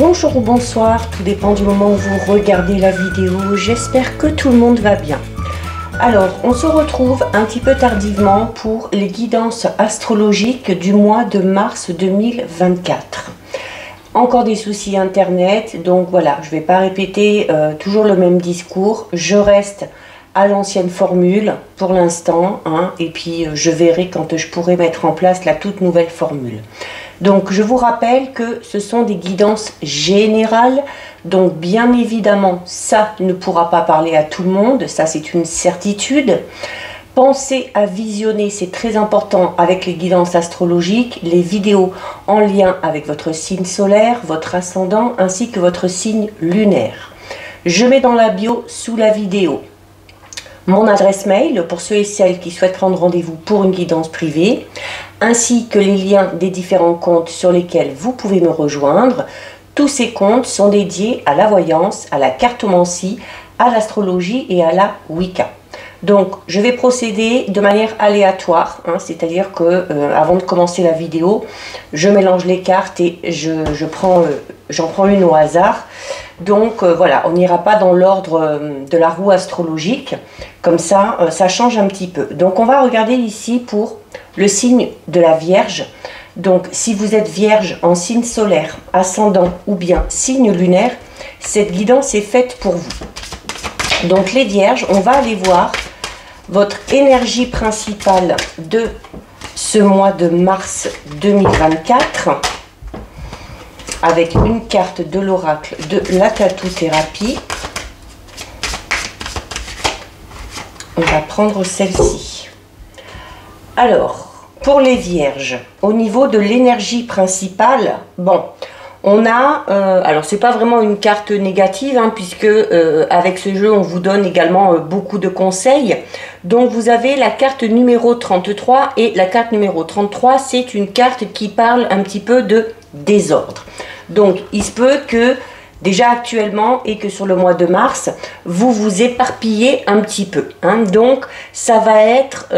Bonjour ou bonsoir, tout dépend du moment où vous regardez la vidéo. J'espère que tout le monde va bien. Alors, on se retrouve un petit peu tardivement pour les guidances astrologiques du mois de mars 2024. Encore des soucis internet, donc voilà, je ne vais pas répéter toujours le même discours. Je reste à l'ancienne formule pour l'instant, et puis je verrai quand je pourrai mettre en place la toute nouvelle formule. Donc je vous rappelle que ce sont des guidances générales, donc bien évidemment ça ne pourra pas parler à tout le monde, ça c'est une certitude. Pensez à visionner, c'est très important avec les guidances astrologiques, les vidéos en lien avec votre signe solaire, votre ascendant ainsi que votre signe lunaire. Je mets dans la bio sous la vidéo mon adresse mail pour ceux et celles qui souhaitent prendre rendez-vous pour une guidance privée, ainsi que les liens des différents comptes sur lesquels vous pouvez me rejoindre. Tous ces comptes sont dédiés à la voyance, à la cartomancie, à l'astrologie et à la Wicca. Donc je vais procéder de manière aléatoire, c'est-à-dire que avant de commencer la vidéo, je mélange les cartes et j'en prends une au hasard. Donc voilà, on n'ira pas dans l'ordre de la roue astrologique, comme ça, ça change un petit peu. Donc on va regarder ici pour le signe de la Vierge. Donc si vous êtes Vierge en signe solaire, ascendant ou bien signe lunaire, cette guidance est faite pour vous. Donc les Vierges, on va aller voir votre énergie principale de ce mois de mars 2024 avec une carte de l'oracle de la tatou-thérapie. On va prendre celle-ci. Alors, pour les Vierges, au niveau de l'énergie principale, bon, on a, alors c'est pas vraiment une carte négative, puisque avec ce jeu on vous donne également beaucoup de conseils. Donc vous avez la carte numéro 33 et la carte numéro 33, c'est une carte qui parle un petit peu de désordre. Donc il se peut que déjà actuellement et que sur le mois de mars, vous vous éparpillez un petit peu. Donc ça va être,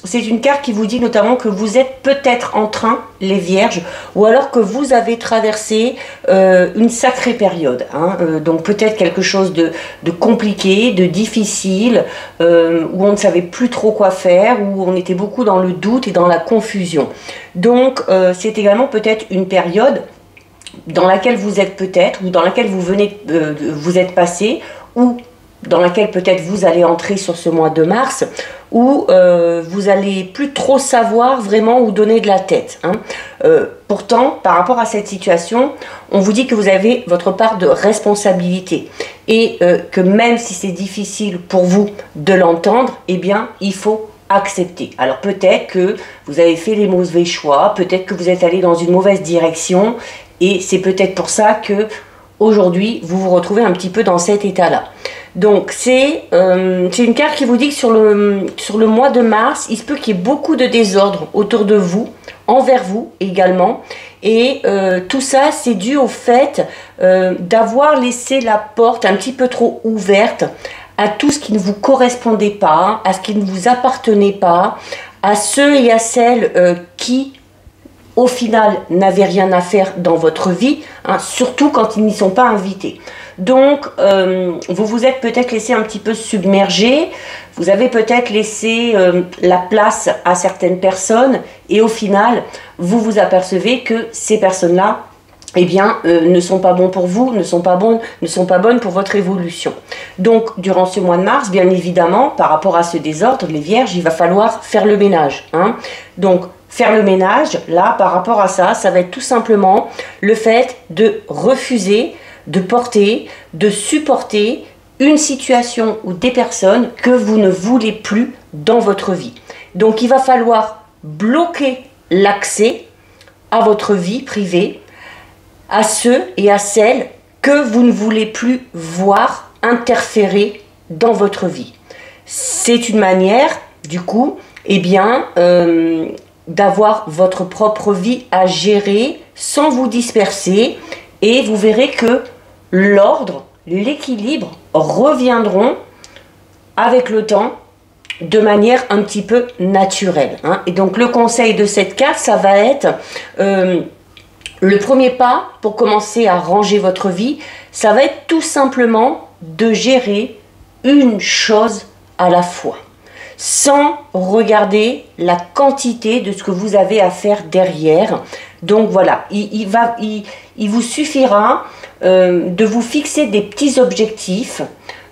c'est une carte qui vous dit notamment que vous êtes peut-être en train, les Vierges, ou alors que vous avez traversé une sacrée période. Donc peut-être quelque chose de compliqué, de difficile, où on ne savait plus trop quoi faire, où on était beaucoup dans le doute et dans la confusion. Donc c'est également peut-être une période dans laquelle vous êtes peut-être, ou dans laquelle vous venez vous êtes passé, ou dans laquelle peut-être vous allez entrer sur ce mois de mars, où vous allez plus trop savoir vraiment où donner de la tête. Pourtant, par rapport à cette situation, on vous dit que vous avez votre part de responsabilité et que même si c'est difficile pour vous de l'entendre, eh bien, il faut accepter. Alors peut-être que vous avez fait les mauvais choix, peut-être que vous êtes allé dans une mauvaise direction, et c'est peut-être pour ça que aujourd'hui vous vous retrouvez un petit peu dans cet état-là. Donc c'est une carte qui vous dit que sur le mois de mars, il se peut qu'il y ait beaucoup de désordre autour de vous, envers vous également. Et tout ça, c'est dû au fait d'avoir laissé la porte un petit peu trop ouverte à tout ce qui ne vous correspondait pas, à ce qui ne vous appartenait pas, à ceux et à celles qui au final n'avaient rien à faire dans votre vie, surtout quand ils n'y sont pas invités. Donc vous vous êtes peut-être laissé un petit peu submerger, vous avez peut-être laissé la place à certaines personnes, et au final vous vous apercevez que ces personnes-là, eh bien, ne sont pas bons pour vous, ne sont pas bonnes pour votre évolution. Donc, durant ce mois de mars, bien évidemment, par rapport à ce désordre, les Vierges, il va falloir faire le ménage. Donc, faire le ménage, là, par rapport à ça, ça va être tout simplement le fait de refuser, de porter, de supporter une situation ou des personnes que vous ne voulez plus dans votre vie. Donc, il va falloir bloquer l'accès à votre vie privée, à ceux et à celles que vous ne voulez plus voir interférer dans votre vie. C'est une manière, du coup, eh bien, d'avoir votre propre vie à gérer sans vous disperser, et vous verrez que l'ordre, l'équilibre reviendront avec le temps de manière un petit peu naturelle. Et donc le conseil de cette carte, ça va être le premier pas pour commencer à ranger votre vie, ça va être tout simplement de gérer une chose à la fois, sans regarder la quantité de ce que vous avez à faire derrière. Donc voilà, il vous suffira de vous fixer des petits objectifs,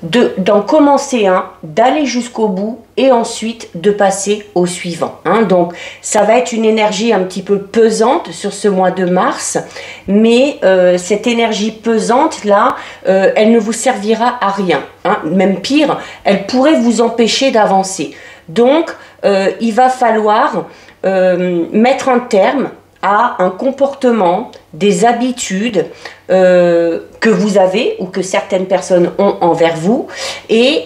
d'en commencer un, d'aller jusqu'au bout et ensuite de passer au suivant. Donc ça va être une énergie un petit peu pesante sur ce mois de mars, mais cette énergie pesante là, elle ne vous servira à rien. Même pire, elle pourrait vous empêcher d'avancer. Donc il va falloir mettre un terme à un comportement, des habitudes que vous avez ou que certaines personnes ont envers vous, et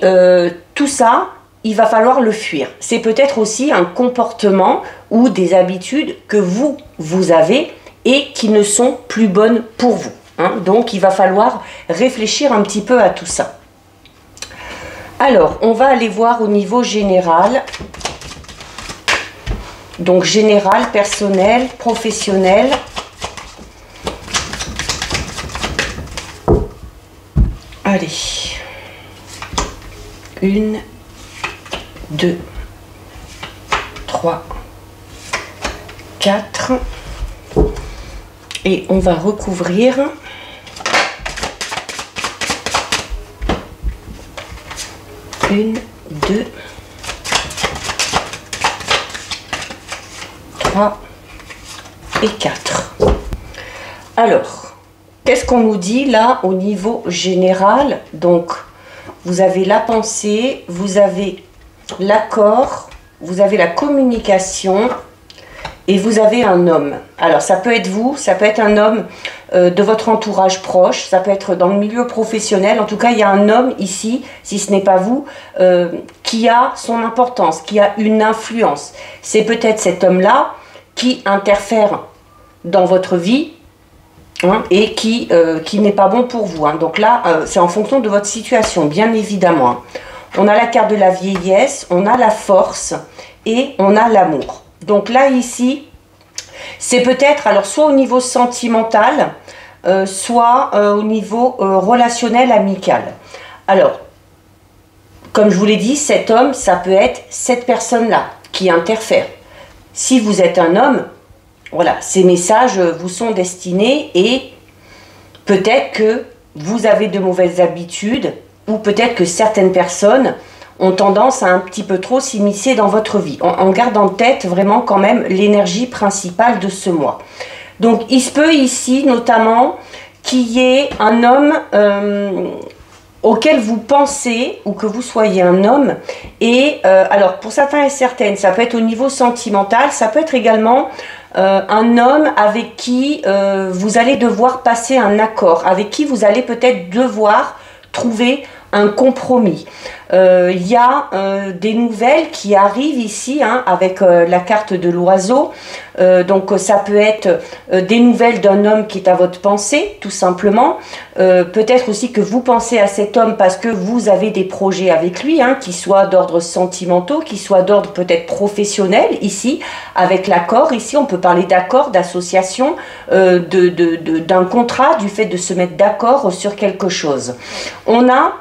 tout ça, il va falloir le fuir. C'est peut-être aussi un comportement ou des habitudes que vous avez et qui ne sont plus bonnes pour vous. Donc il va falloir réfléchir un petit peu à tout ça. Alors, on va aller voir au niveau général. Donc général, personnel, professionnel. Allez. 1, 2, 3, 4. Et on va recouvrir. Une, 2, 3 et 4. Alors, qu'est-ce qu'on nous dit là au niveau général? Donc, vous avez la pensée, vous avez l'accord, vous avez la communication et vous avez un homme. Alors, ça peut être vous, ça peut être un homme de votre entourage proche, ça peut être dans le milieu professionnel. En tout cas, il y a un homme ici, si ce n'est pas vous, qui a son importance, qui a une influence. C'est peut-être cet homme-là qui interfère dans votre vie et qui n'est pas bon pour vous. Donc là, c'est en fonction de votre situation, bien évidemment. On a la carte de la vieillesse, on a la force et on a l'amour. Donc là, ici, c'est peut-être, alors soit au niveau sentimental, soit au niveau relationnel, amical. Alors, comme je vous l'ai dit, cet homme, ça peut être cette personne-là qui interfère. Si vous êtes un homme, voilà, ces messages vous sont destinés et peut-être que vous avez de mauvaises habitudes ou peut-être que certaines personnes ont tendance à un petit peu trop s'immiscer dans votre vie. On garde en tête vraiment quand même l'énergie principale de ce mois. Donc il se peut ici notamment qu'il y ait un homme auquel vous pensez ou que vous soyez un homme. Et alors pour certains et certaines, ça peut être au niveau sentimental, ça peut être également un homme avec qui vous allez devoir passer un accord, avec qui vous allez peut-être devoir trouver un compromis. Il y a des nouvelles qui arrivent ici avec la carte de l'oiseau. Donc ça peut être des nouvelles d'un homme qui est à votre pensée, tout simplement. Peut-être aussi que vous pensez à cet homme parce que vous avez des projets avec lui, qui soient d'ordre sentimentaux, qui soient d'ordre peut-être professionnel, ici, avec l'accord. Ici, on peut parler d'accord, d'association, d'un contrat, du fait de se mettre d'accord sur quelque chose. On a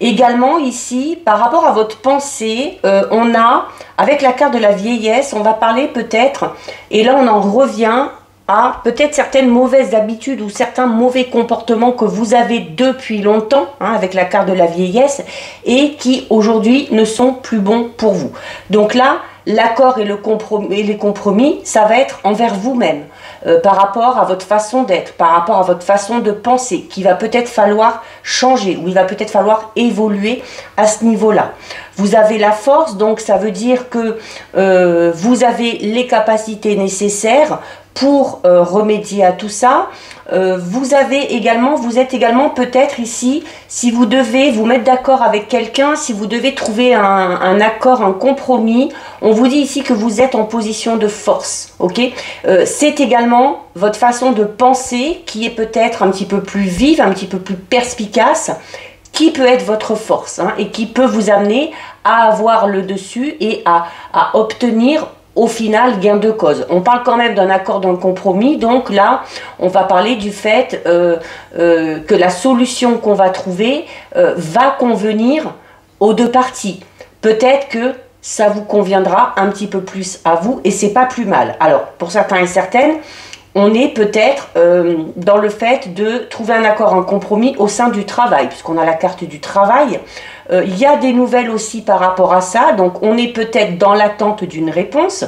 également ici, par rapport à votre pensée, on a, avec la carte de la vieillesse, on va parler peut-être, et là on en revient à peut-être certaines mauvaises habitudes ou certains mauvais comportements que vous avez depuis longtemps, avec la carte de la vieillesse, et qui aujourd'hui ne sont plus bons pour vous. Donc là, l'accord et les compromis, ça va être envers vous-même, par rapport à votre façon d'être, par rapport à votre façon de penser, qu'il va peut-être falloir changer, ou il va peut-être falloir évoluer à ce niveau-là. Vous avez la force, donc ça veut dire que vous avez les capacités nécessaires pour remédier à tout ça. Vous êtes également peut-être ici, si vous devez vous mettre d'accord avec quelqu'un, si vous devez trouver un accord, un compromis, on vous dit ici que vous êtes en position de force, ok? C'est également votre façon de penser qui est peut-être un petit peu plus vive, un petit peu plus perspicace, qui peut être votre force et qui peut vous amener à avoir le dessus et à obtenir au final, gain de cause. On parle quand même d'un accord dans le compromis, donc là, on va parler du fait que la solution qu'on va trouver va convenir aux deux parties. Peut-être que ça vous conviendra un petit peu plus à vous et c'est pas plus mal. Alors, pour certains et certaines, on est peut-être dans le fait de trouver un accord, un compromis au sein du travail, puisqu'on a la carte du travail. Il y a des nouvelles aussi par rapport à ça, donc on est peut-être dans l'attente d'une réponse,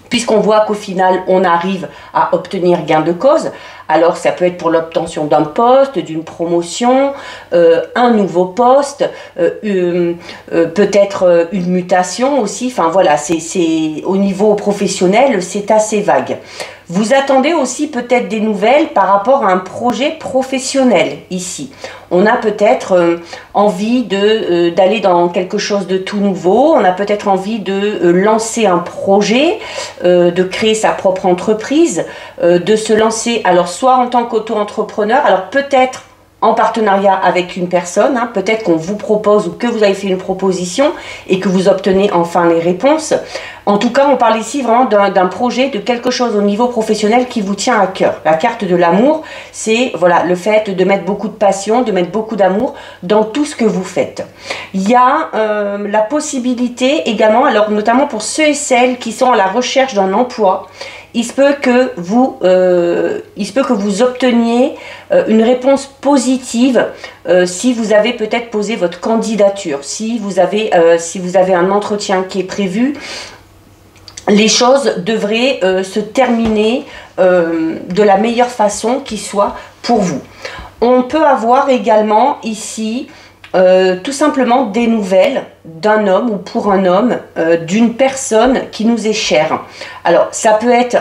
puisqu'on voit qu'au final, on arrive à obtenir gain de cause. Alors, ça peut être pour l'obtention d'un poste, d'une promotion, un nouveau poste, peut-être une mutation aussi. Enfin, voilà, c'est au niveau professionnel, c'est assez vague. Vous attendez aussi peut-être des nouvelles par rapport à un projet professionnel ici. On a peut-être envie d'aller dans quelque chose de tout nouveau. On a peut-être envie de lancer un projet, de créer sa propre entreprise, de se lancer, alors soit en tant qu'auto-entrepreneur, alors peut-être en partenariat avec une personne, hein, peut-être qu'on vous propose ou que vous avez fait une proposition et que vous obtenez enfin les réponses. En tout cas, on parle ici vraiment d'un projet, de quelque chose au niveau professionnel qui vous tient à cœur. La carte de l'amour, c'est voilà, le fait de mettre beaucoup de passion, de mettre beaucoup d'amour dans tout ce que vous faites. Il y a la possibilité également, alors notamment pour ceux et celles qui sont à la recherche d'un emploi, il se peut que vous obteniez une réponse positive si vous avez peut-être posé votre candidature, si vous avez un entretien qui est prévu. Les choses devraient se terminer de la meilleure façon qui soit pour vous. On peut avoir également ici tout simplement des nouvelles d'un homme ou pour un homme, d'une personne qui nous est chère. Alors, ça peut être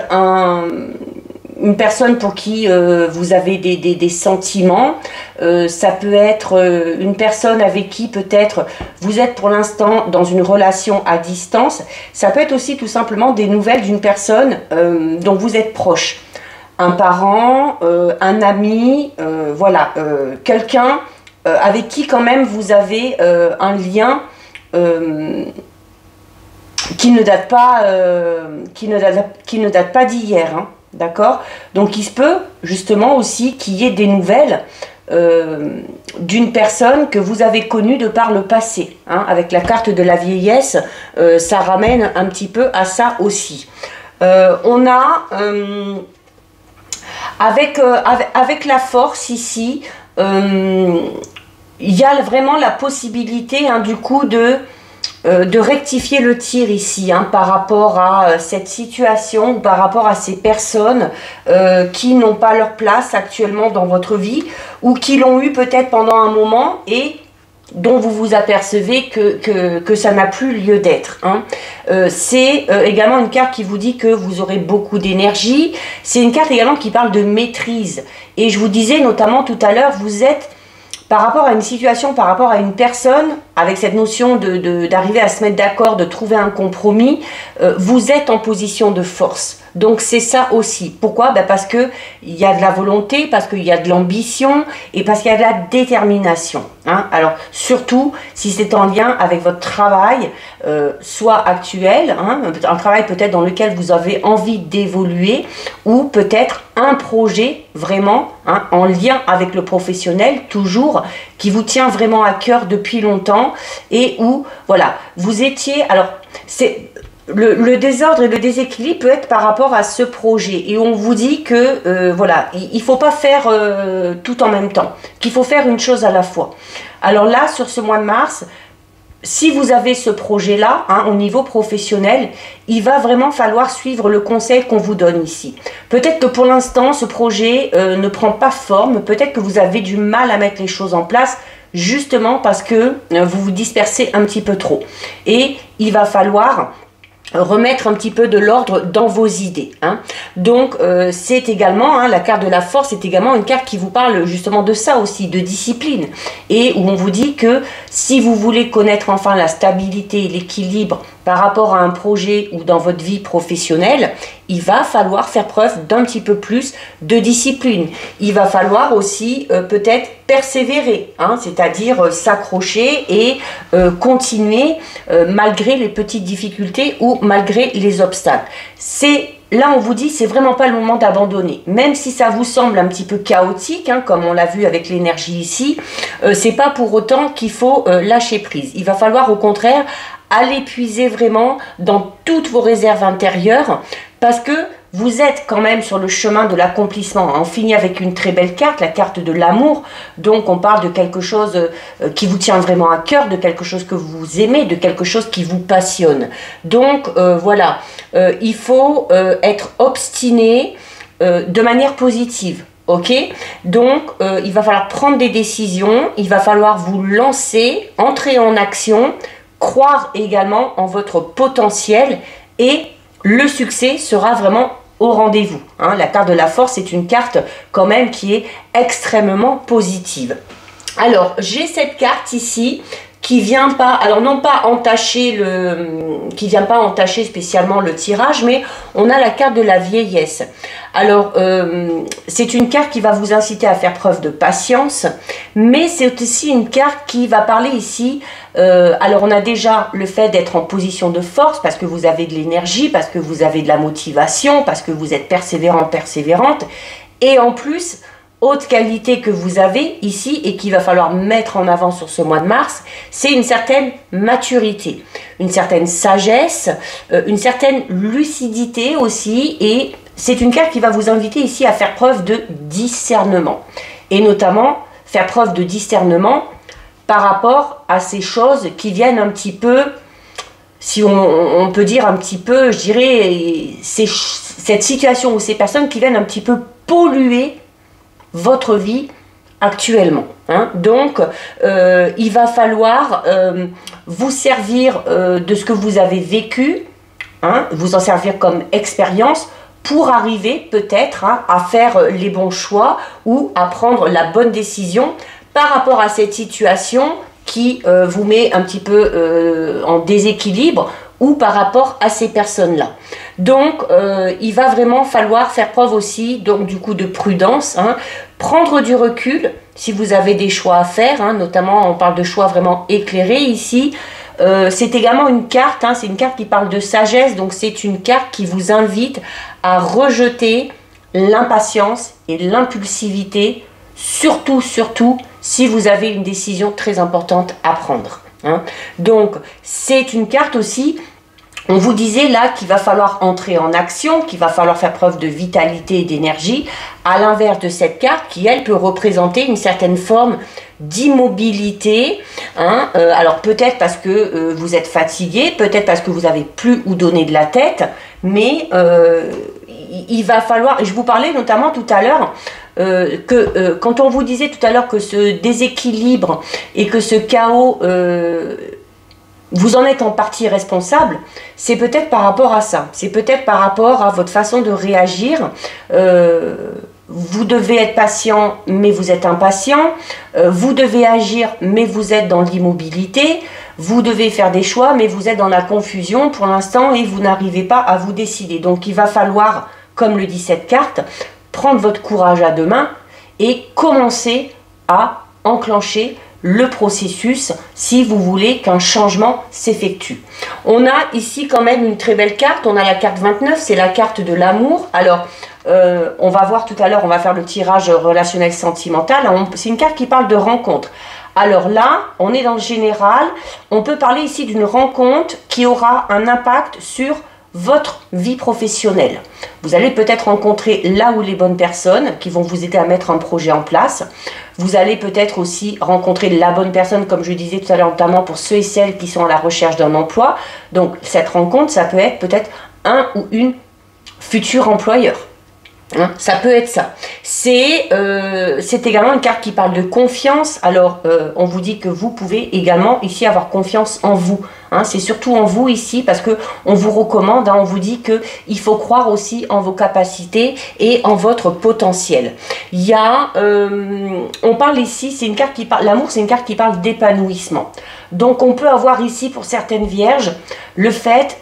une personne pour qui vous avez des sentiments, ça peut être une personne avec qui peut-être vous êtes pour l'instant dans une relation à distance, ça peut être aussi tout simplement des nouvelles d'une personne dont vous êtes proche. Un parent, un ami, voilà, quelqu'un avec qui quand même vous avez un lien qui ne date pas d'hier, hein, d'accord? Donc il se peut justement aussi qu'il y ait des nouvelles d'une personne que vous avez connue de par le passé, hein, avec la carte de la vieillesse, ça ramène un petit peu à ça aussi. On a avec la force ici, il y a vraiment la possibilité, hein, du coup de rectifier le tir ici, hein, par rapport à cette situation, par rapport à ces personnes qui n'ont pas leur place actuellement dans votre vie ou qui l'ont eu peut-être pendant un moment et dont vous vous apercevez que ça n'a plus lieu d'être, hein. C'est également une carte qui vous dit que vous aurez beaucoup d'énergie. C'est une carte également qui parle de maîtrise. Et je vous disais notamment tout à l'heure, vous êtes par rapport à une situation, par rapport à une personne, avec cette notion d'arriver à se mettre d'accord, de trouver un compromis, vous êtes en position de force. Donc c'est ça aussi. Pourquoi? Parce qu'il y a de la volonté, parce qu'il y a de l'ambition et parce qu'il y a de la détermination, hein. Alors surtout si c'est en lien avec votre travail, soit actuel, hein, un travail peut-être dans lequel vous avez envie d'évoluer, ou peut-être un projet vraiment, hein, en lien avec le professionnel, toujours, qui vous tient vraiment à cœur depuis longtemps et où, voilà, vous étiez, alors, c'est le désordre et le déséquilibre peut être par rapport à ce projet et on vous dit que, voilà, il ne faut pas faire tout en même temps, qu'il faut faire une chose à la fois. Alors là, sur ce mois de mars, si vous avez ce projet-là, hein, au niveau professionnel, il va vraiment falloir suivre le conseil qu'on vous donne ici. Peut-être que pour l'instant, ce projet ne prend pas forme, peut-être que vous avez du mal à mettre les choses en place, justement parce que vous vous dispersez un petit peu trop. Et il va falloir remettre un petit peu de l'ordre dans vos idées, hein. Donc c'est également, hein, la carte de la force est également une carte qui vous parle justement de ça aussi, de discipline, et où on vous dit que si vous voulez connaître enfin la stabilité et l'équilibre par rapport à un projet ou dans votre vie professionnelle, il va falloir faire preuve d'un petit peu plus de discipline. Il va falloir aussi peut-être persévérer, hein, c'est-à-dire s'accrocher et continuer malgré les petites difficultés ou malgré les obstacles. Là, on vous dit, c'est vraiment pas le moment d'abandonner. Même si ça vous semble un petit peu chaotique, hein, comme on l'a vu avec l'énergie ici, c'est pas pour autant qu'il faut lâcher prise. Il va falloir au contraire aller puiser vraiment dans toutes vos réserves intérieures, parce que vous êtes quand même sur le chemin de l'accomplissement. On finit avec une très belle carte, la carte de l'amour. Donc on parle de quelque chose qui vous tient vraiment à cœur, de quelque chose que vous aimez, de quelque chose qui vous passionne. Donc voilà, il faut être obstiné de manière positive. Ok, donc il va falloir prendre des décisions, il va falloir vous lancer, entrer en action, croire également en votre potentiel et le succès sera vraiment au rendez-vous. Hein. La carte de la force est une carte quand même qui est extrêmement positive. Alors, j'ai cette carte ici qui vient pas, alors non pas entacher qui vient pas entacher spécialement le tirage, mais on a la carte de la vieillesse. Alors, c'est une carte qui va vous inciter à faire preuve de patience, mais c'est aussi une carte qui va parler ici, alors on a déjà le fait d'être en position de force, parce que vous avez de l'énergie, parce que vous avez de la motivation, parce que vous êtes persévérant, persévérante, et en plus, autre qualité que vous avez ici et qu'il va falloir mettre en avant sur ce mois de mars, c'est une certaine maturité, une certaine sagesse, une certaine lucidité aussi, et c'est une carte qui va vous inviter ici à faire preuve de discernement, et notamment faire preuve de discernement par rapport à ces choses qui viennent un petit peu, si on peut dire un petit peu, je dirais, cette situation ou ces personnes qui viennent un petit peu polluer votre vie actuellement. Hein. Donc, il va falloir vous servir de ce que vous avez vécu, hein, vous en servir comme expérience pour arriver peut-être hein, à faire les bons choix ou à prendre la bonne décision par rapport à cette situation qui vous met un petit peu en déséquilibre ou par rapport à ces personnes-là. Donc, il va vraiment falloir faire preuve aussi, donc du coup, de prudence, hein, prendre du recul si vous avez des choix à faire, hein, notamment on parle de choix vraiment éclairés ici. C'est également une carte, hein, c'est une carte qui parle de sagesse, donc c'est une carte qui vous invite à rejeter l'impatience et l'impulsivité, surtout si vous avez une décision très importante à prendre. Hein. Donc, c'est une carte aussi, on vous disait là qu'il va falloir entrer en action, qu'il va falloir faire preuve de vitalité et d'énergie, à l'inverse de cette carte qui, elle, peut représenter une certaine forme d'immobilité. Hein. Alors, peut-être parce que vous êtes fatigué, peut-être parce que vous n'avez plus où donner de la tête, mais il va falloir, et je vous parlais notamment tout à l'heure, quand on vous disait tout à l'heure que ce déséquilibre et que ce chaos, vous en êtes en partie responsable, c'est peut-être par rapport à ça, c'est peut-être par rapport à votre façon de réagir. Vous devez être patient, mais vous êtes impatient. Vous devez agir, mais vous êtes dans l'immobilité. Vous devez faire des choix, mais vous êtes dans la confusion pour l'instant et vous n'arrivez pas à vous décider. Donc il va falloir, comme le dit cette carte, prendre votre courage à deux mains et commencer à enclencher le processus si vous voulez qu'un changement s'effectue. On a ici quand même une très belle carte, on a la carte 29, c'est la carte de l'amour. Alors, on va voir tout à l'heure, on va faire le tirage relationnel sentimental. C'est une carte qui parle de rencontre. Alors là, on est dans le général, on peut parler ici d'une rencontre qui aura un impact sur votre vie professionnelle. Vous allez peut-être rencontrer là où les bonnes personnes qui vont vous aider à mettre un projet en place. Vous allez peut-être aussi rencontrer la bonne personne, comme je disais tout à l'heure, notamment pour ceux et celles qui sont à la recherche d'un emploi. Donc cette rencontre, ça peut être peut-être un ou une future employeur. Hein, ça peut être ça. C'est également une carte qui parle de confiance. Alors, on vous dit que vous pouvez également ici avoir confiance en vous. Hein, c'est surtout en vous ici parce que on vous recommande, hein, on vous dit que il faut croire aussi en vos capacités et en votre potentiel. Il y a, on parle ici, c'est une carte qui parle, l'amour c'est une carte qui parle d'épanouissement. Donc on peut avoir ici pour certaines vierges le fait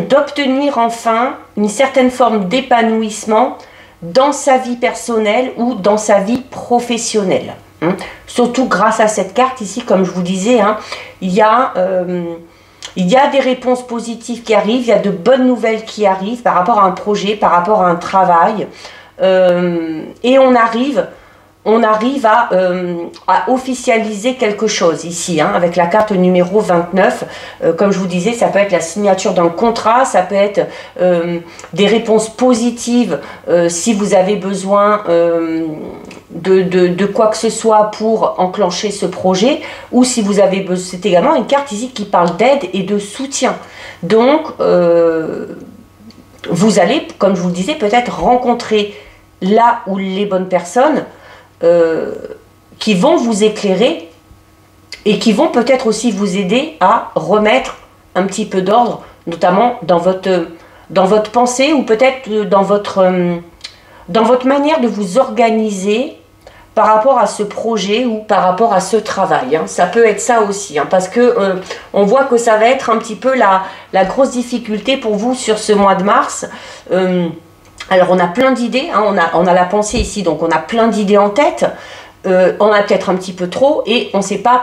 d'obtenir enfin une certaine forme d'épanouissement dans sa vie personnelle ou dans sa vie professionnelle. Hein. Surtout grâce à cette carte ici, comme je vous disais, hein, il y a des réponses positives qui arrivent, il y a de bonnes nouvelles qui arrivent par rapport à un projet, par rapport à un travail. Et on arrive à officialiser quelque chose ici, hein, avec la carte numéro 29. Comme je vous disais, ça peut être la signature d'un contrat, ça peut être des réponses positives si vous avez besoin de quoi que ce soit pour enclencher ce projet, ou si vous avez besoin, c'est également une carte ici qui parle d'aide et de soutien. Donc, vous allez, comme je vous le disais, peut-être rencontrer là où les bonnes personnes qui vont vous éclairer et qui vont peut-être aussi vous aider à remettre un petit peu d'ordre, notamment dans votre pensée ou peut-être dans votre manière de vous organiser par rapport à ce projet ou par rapport à ce travail. Hein. Ça peut être ça aussi, hein, parce que on voit que ça va être un petit peu la grosse difficulté pour vous sur ce mois de mars. Alors on a plein d'idées, hein, on a la pensée ici, donc on a plein d'idées en tête, on a peut-être un petit peu trop et on ne sait pas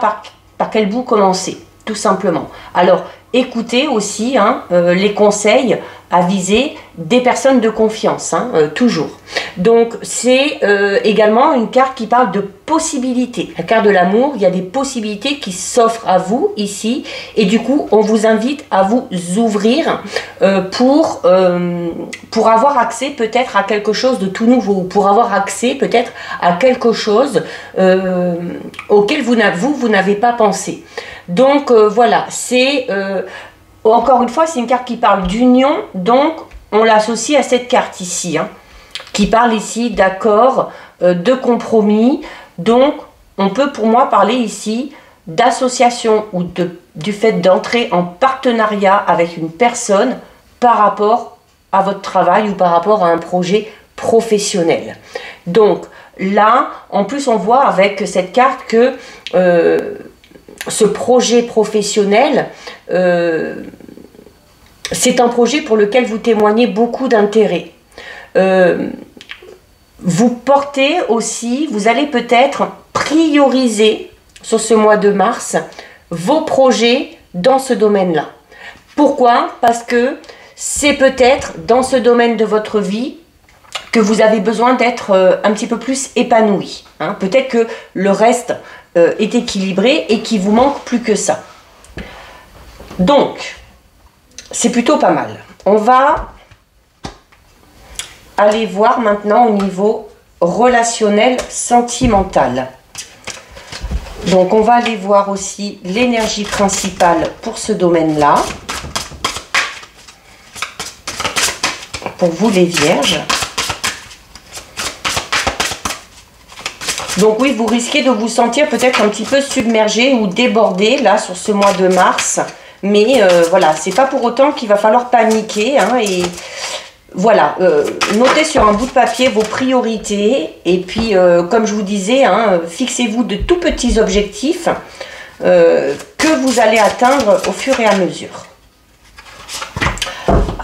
par quel bout commencer, tout simplement. Alors écoutez aussi hein, les conseils avisés des personnes de confiance, hein, toujours. Donc c'est également une carte qui parle de possibilités. La carte de l'amour, il y a des possibilités qui s'offrent à vous ici et du coup on vous invite à vous ouvrir pour avoir accès peut-être à quelque chose de tout nouveau, pour avoir accès peut-être à quelque chose auquel vous n'avez pas pensé. Donc voilà, c'est encore une fois, c'est une carte qui parle d'union, donc on l'associe à cette carte ici, hein, qui parle ici d'accord, de compromis. Donc on peut pour moi parler ici d'association ou du fait d'entrer en partenariat avec une personne par rapport à votre travail ou par rapport à un projet professionnel. Donc là, en plus on voit avec cette carte que ce projet professionnel, c'est un projet pour lequel vous témoignez beaucoup d'intérêt. Vous portez aussi, vous allez peut-être prioriser sur ce mois de mars vos projets dans ce domaine-là. Pourquoi? Parce que c'est peut-être dans ce domaine de votre vie que vous avez besoin d'être un petit peu plus épanoui. Hein. Peut-être que le reste est équilibré et qu'il vous manque plus que ça. Donc, c'est plutôt pas mal. On va aller voir maintenant au niveau relationnel, sentimental. Donc, on va aller voir aussi l'énergie principale pour ce domaine-là. Pour vous les vierges. Donc oui, vous risquez de vous sentir peut-être un petit peu submergé ou débordé là sur ce mois de mars. Mais voilà, c'est pas pour autant qu'il va falloir paniquer. Hein, et voilà, notez sur un bout de papier vos priorités. Et puis, comme je vous disais, hein, fixez-vous de tout petits objectifs que vous allez atteindre au fur et à mesure.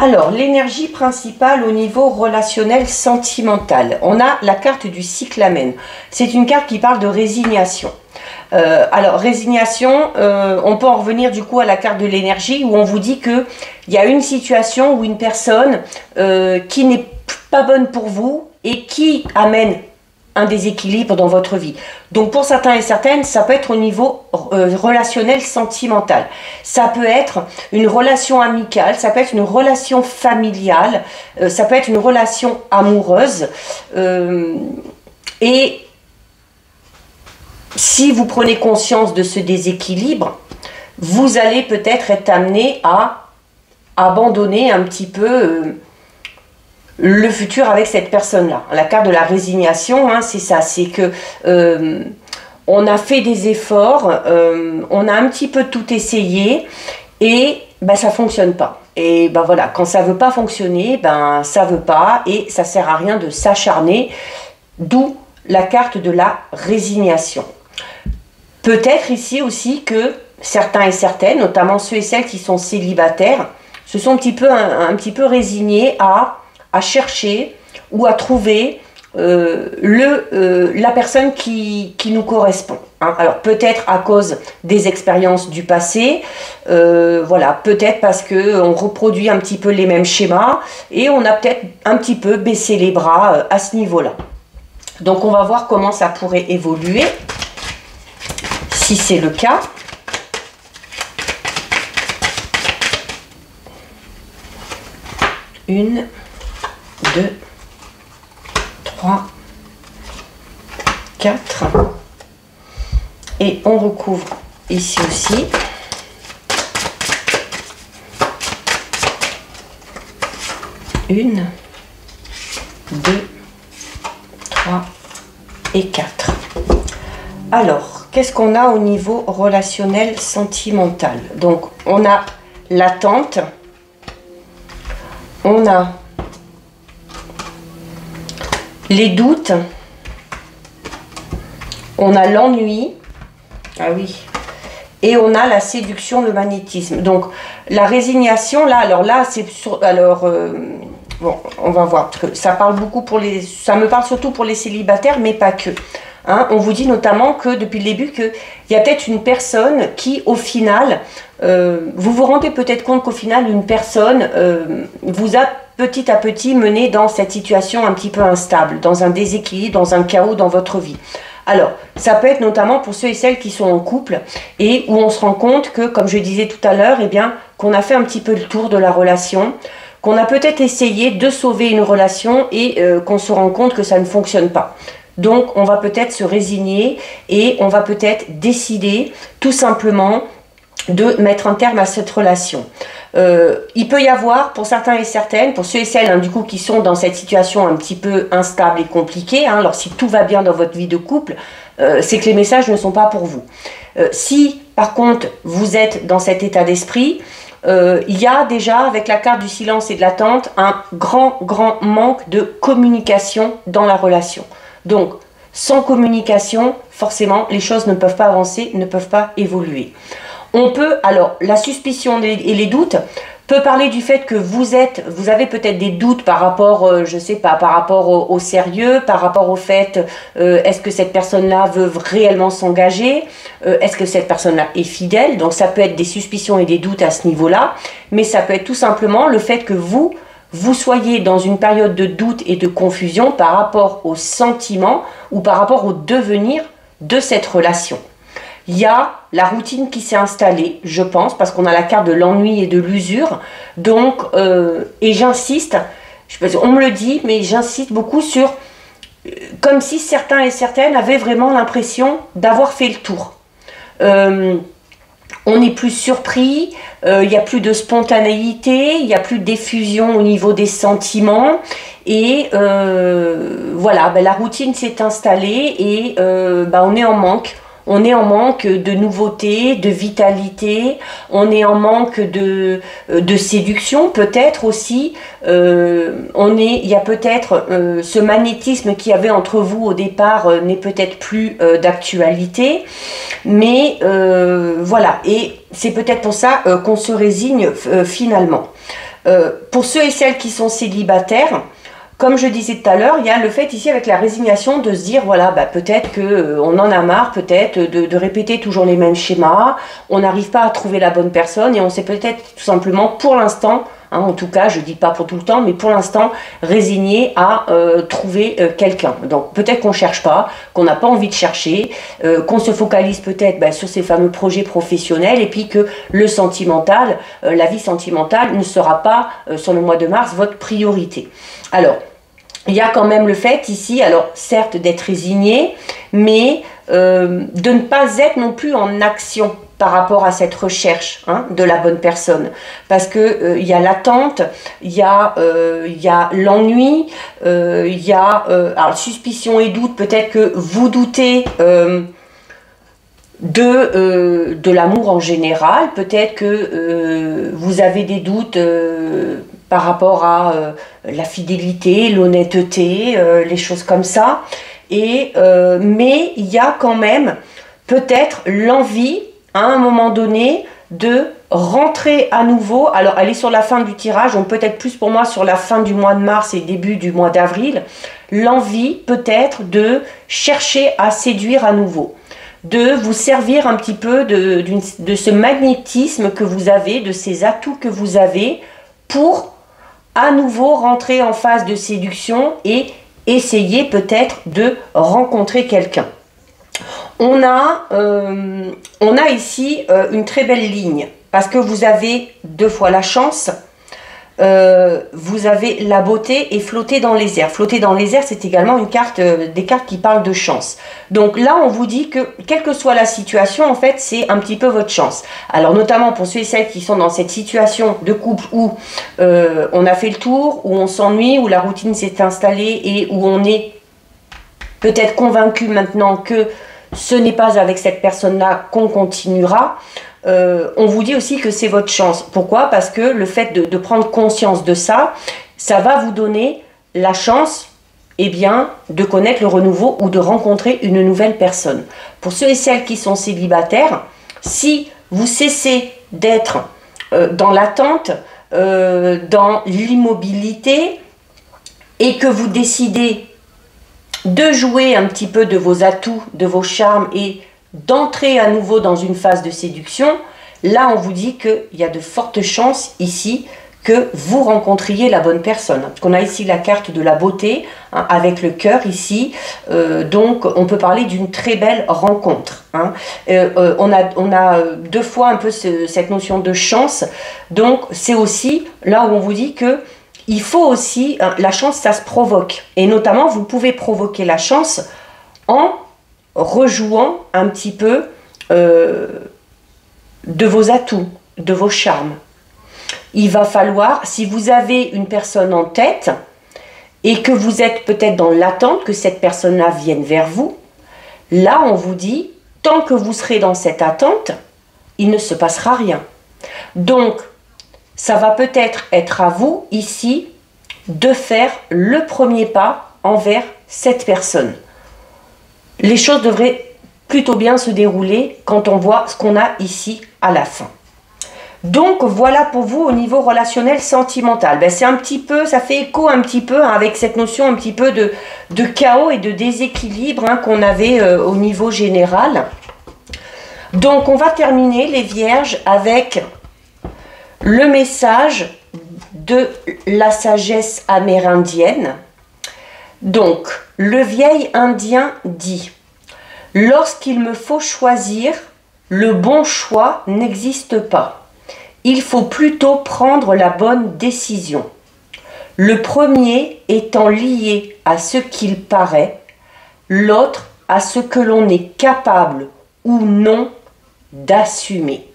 Alors, l'énergie principale au niveau relationnel sentimental. On a la carte du cyclamen. C'est une carte qui parle de résignation. Alors, résignation, on peut en revenir du coup à la carte de l'énergie où on vous dit qu'il y a une situation ou une personne qui n'est pas bonne pour vous et qui amène un déséquilibre dans votre vie. Donc pour certains et certaines, ça peut être au niveau relationnel sentimental. Ça peut être une relation amicale, ça peut être une relation familiale, ça peut être une relation amoureuse. Et si vous prenez conscience de ce déséquilibre, vous allez peut-être être amené à abandonner un petit peu le futur avec cette personne-là. La carte de la résignation, hein, c'est ça, c'est que on a fait des efforts, on a un petit peu tout essayé et ben, ça ne fonctionne pas. Et ben voilà, quand ça ne veut pas fonctionner, ben ça ne veut pas et ça ne sert à rien de s'acharner, d'où la carte de la résignation. Peut-être ici aussi que certains et certaines, notamment ceux et celles qui sont célibataires, se sont un petit peu résignés à chercher ou à trouver la personne qui nous correspond. Hein. Alors peut-être à cause des expériences du passé, voilà, peut-être parce qu'on reproduit un petit peu les mêmes schémas et on a peut-être un petit peu baissé les bras à ce niveau-là. Donc on va voir comment ça pourrait évoluer, si c'est le cas. Une, deux, 3, 4 et on recouvre ici aussi. Une, 2, 3 et 4. Alors, qu'est-ce qu'on a au niveau relationnel sentimental? Donc, on a l'attente, on a les doutes, on a l'ennui, ah oui, et on a la séduction, le magnétisme. Donc la résignation, là, alors là, c'est sur, alors bon, on va voir parce que ça parle beaucoup pour les, ça me parle surtout pour les célibataires, mais pas que. Hein, on vous dit notamment que depuis le début qu'il y a peut-être une personne qui, au final, vous vous rendez peut-être compte qu'au final, une personne vous a petit à petit mené dans cette situation un petit peu instable, dans un déséquilibre, dans un chaos dans votre vie. Alors, ça peut être notamment pour ceux et celles qui sont en couple et où on se rend compte que, comme je disais tout à l'heure, eh bien, qu'on a fait un petit peu le tour de la relation, qu'on a peut-être essayé de sauver une relation et qu'on se rend compte que ça ne fonctionne pas. Donc, on va peut-être se résigner et on va peut-être décider tout simplement de mettre un terme à cette relation. Il peut y avoir, pour certains et certaines, pour ceux et celles hein, du coup qui sont dans cette situation un petit peu instable et compliquée, hein, alors si tout va bien dans votre vie de couple, c'est que les messages ne sont pas pour vous. Si par contre vous êtes dans cet état d'esprit, il y a déjà avec la carte du silence et de l'attente un grand manque de communication dans la relation. Donc sans communication, forcément les choses ne peuvent pas avancer, ne peuvent pas évoluer. On peut, alors, la suspicion et les doutes peut parler du fait que vous avez peut-être des doutes par rapport, je sais pas, par rapport au sérieux, par rapport au fait, est-ce que cette personne-là veut réellement s'engager, est-ce que cette personne-là est fidèle, donc ça peut être des suspicions et des doutes à ce niveau-là, mais ça peut être tout simplement le fait que vous soyez dans une période de doute et de confusion par rapport aux sentiments ou par rapport au devenir de cette relation. Il y a la routine qui s'est installée, je pense, parce qu'on a la carte de l'ennui et de l'usure. Donc, et j'insiste, on me le dit, mais j'insiste beaucoup sur, comme si certains et certaines avaient vraiment l'impression d'avoir fait le tour. On n'est plus surpris, il n'y a plus de spontanéité, il n'y a plus d'effusion au niveau des sentiments. Et voilà, ben, la routine s'est installée et ben, on est en manque. On est en manque de nouveauté, de vitalité, on est en manque de séduction peut-être aussi, il y a peut-être ce magnétisme qu'il y avait entre vous au départ n'est peut-être plus d'actualité, mais voilà, et c'est peut-être pour ça qu'on se résigne finalement. Pour ceux et celles qui sont célibataires, comme je disais tout à l'heure, il y a le fait ici avec la résignation de se dire, voilà, bah, peut-être qu'on en a marre peut-être de répéter toujours les mêmes schémas, on n'arrive pas à trouver la bonne personne et on s'est peut-être tout simplement pour l'instant, hein, en tout cas je ne dis pas pour tout le temps, mais pour l'instant résigné à trouver quelqu'un. Donc peut-être qu'on ne cherche pas, qu'on n'a pas envie de chercher, qu'on se focalise peut-être sur ces fameux projets professionnels et puis que le sentimental, la vie sentimentale ne sera pas sur le mois de mars votre priorité. Alors, il y a quand même le fait ici, alors certes d'être résigné, mais de ne pas être non plus en action par rapport à cette recherche hein, de la bonne personne. Parce que il y a l'attente, il y a l'ennui, il y a alors, suspicion et doute, peut-être que vous doutez de l'amour en général. Peut-être que vous avez des doutes par rapport à la fidélité, l'honnêteté, les choses comme ça. Mais il y a quand même peut-être l'envie, à un moment donné, de rentrer à nouveau. Alors, elle est sur la fin du tirage, donc peut-être plus pour moi sur la fin du mois de mars et début du mois d'avril. L'envie peut-être de chercher à séduire à nouveau, de vous servir un petit peu de ce magnétisme que vous avez, de ces atouts que vous avez pour à nouveau rentrer en phase de séduction et essayer peut-être de rencontrer quelqu'un. On a ici une très belle ligne parce que vous avez 2 fois la chance, vous avez la beauté et flotter dans les airs. Flotter dans les airs, c'est également une carte, des cartes qui parlent de chance. Donc là, on vous dit que quelle que soit la situation, en fait, c'est un petit peu votre chance. Alors notamment pour ceux et celles qui sont dans cette situation de couple où on a fait le tour, où on s'ennuie, où la routine s'est installée et où on est peut-être convaincu maintenant que ce n'est pas avec cette personne-là qu'on continuera. On vous dit aussi que c'est votre chance. Pourquoi? Parce que le fait de prendre conscience de ça, ça va vous donner la chance, eh bien, de connaître le renouveau ou de rencontrer une nouvelle personne. Pour ceux et celles qui sont célibataires, si vous cessez d'être dans l'attente, dans l'immobilité, et que vous décidez de jouer un petit peu de vos atouts, de vos charmes et d'entrer à nouveau dans une phase de séduction, là on vous dit qu'il y a de fortes chances ici que vous rencontriez la bonne personne. Parce qu'on a ici la carte de la beauté, hein, avec le cœur ici, donc on peut parler d'une très belle rencontre. Hein. On a 2 fois un peu cette notion de chance, donc c'est aussi là où on vous dit que il faut aussi, la chance ça se provoque, et notamment vous pouvez provoquer la chance en rejouant un petit peu de vos atouts, de vos charmes. Il va falloir, si vous avez une personne en tête et que vous êtes peut-être dans l'attente que cette personne-là vienne vers vous, là on vous dit, tant que vous serez dans cette attente, il ne se passera rien. Donc, ça va peut-être être à vous, ici, de faire le premier pas envers cette personne. Les choses devraient plutôt bien se dérouler quand on voit ce qu'on a ici à la fin. Donc, voilà pour vous au niveau relationnel sentimental. Ben, c'est un petit peu, ça fait écho un petit peu, hein, avec cette notion un petit peu de chaos et de déséquilibre, hein, qu'on avait au niveau général. Donc, on va terminer les Vierges avec le message de la sagesse amérindienne. Donc, le vieil Indien dit: lorsqu'il me faut choisir, le bon choix n'existe pas. Il faut plutôt prendre la bonne décision. Le premier étant lié à ce qu'il paraît, l'autre à ce que l'on est capable ou non d'assumer.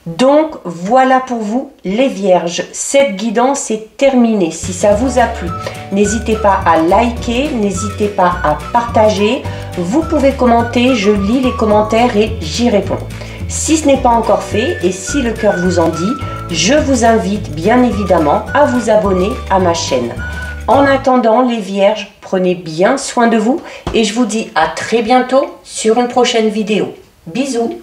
Donc voilà pour vous les Vierges, cette guidance est terminée. Si ça vous a plu, n'hésitez pas à liker, n'hésitez pas à partager, vous pouvez commenter, je lis les commentaires et j'y réponds. Si ce n'est pas encore fait et si le cœur vous en dit, je vous invite bien évidemment à vous abonner à ma chaîne. En attendant les Vierges, prenez bien soin de vous et je vous dis à très bientôt sur une prochaine vidéo. Bisous!